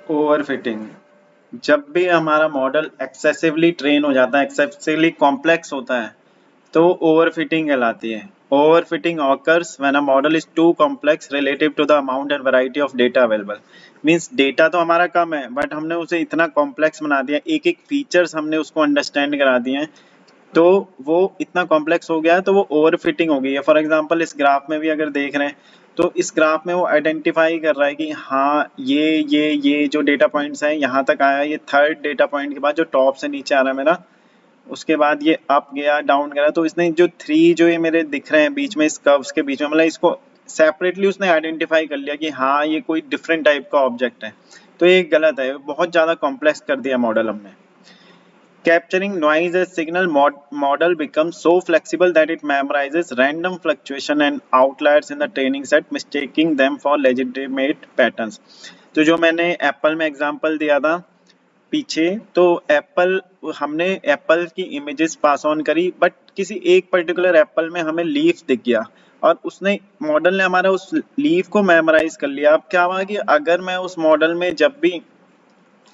Overfitting, जब भी हमारा मॉडल एक्सेसिवली ट्रेन हो जाता है, एक्सेसिवली कॉम्प्लेक्स होता है, तो ओवरफिटिंग कहलाती है। Overfitting occurs when a model is too complex relative to the amount and variety of data available. Means data तो हमारा कम है, बट हमने उसे इतना कॉम्प्लेक्स बना दिया, एक एक फीचर्स हमने उसको अंडरस्टैंड करा दिए हैं, तो वो इतना कॉम्प्लेक्स हो गया है, तो वो ओवरफिटिंग हो गई है। फॉर एग्जांपल इस ग्राफ में भी अगर देख रहे हैं, तो इस ग्राफ में वो आइडेंटिफाई कर रहा है कि हाँ ये जो डेटा पॉइंट्स हैं यहाँ तक आया, ये थर्ड डेटा पॉइंट के बाद जो टॉप से नीचे आ रहा है मेरा, उसके बाद ये अप गया डाउन गया, तो इसने जो थ्री जो ये मेरे दिख रहे हैं बीच में, इस कर्व्स के बीच में, मतलब इसको सेपरेटली उसने आइडेंटिफाई कर लिया कि हाँ ये कोई डिफरेंट टाइप का ऑब्जेक्ट है। तो ये गलत है, बहुत ज्यादा कॉम्प्लेक्स कर दिया मॉडल हमने। Capturing noise as signal, model becomes so flexible that it memorizes random fluctuation and outliers in the training set, mistaking them for legitimate patterns. तो जो मैंने एप्पल में एग्जांपल दिया था पीछे, तो एप्पल, हमने एप्पल की इमेजेस पास ऑन करी, बट किसी एक पर्टिकुलर एप्पल में हमें लीफ दिख गया, और उसने मॉडल ने हमारा उस लीफ को मेमोराइज कर लिया। अब क्या हुआ कि अगर मैं उस मॉडल में जब भी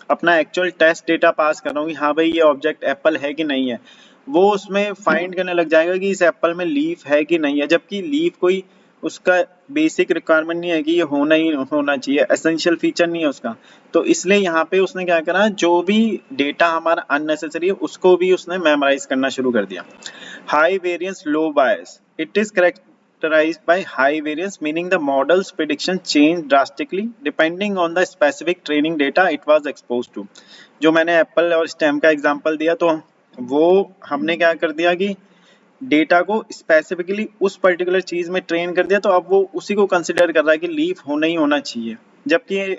अपना एक्चुअल टेस्ट डेटा पास कर रहा हूँ कि हाँ भाई ये ऑब्जेक्ट एप्पल है कि नहीं है, वो उसमें फाइंड करने लग जाएगा कि इस एप्पल में लीफ है कि नहीं है, जबकि लीफ कोई उसका बेसिक रिक्वायरमेंट नहीं है कि ये होना ही होना चाहिए, एसेंशियल फीचर नहीं है उसका। तो इसलिए यहाँ पे उसने क्या करा, जो भी डेटा हमारा अननेसेसरी है उसको भी उसने मेमोराइज करना शुरू कर दिया। High variance low bias, it is characterized by high variance, meaning the model's prediction changed drastically depending on the specific training data it was exposed to। जो मैंने एप्पल और स्टेम का एग्जांपल दिया, तो वो हमने क्या कर दिया कि डेटा को स्पेसिफिकली उस पर्टिकुलर चीज में ट्रेन कर दिया, तो अब वो उसी को कंसिडर कर रहा है कि लीफ होना ही होना चाहिए, जबकि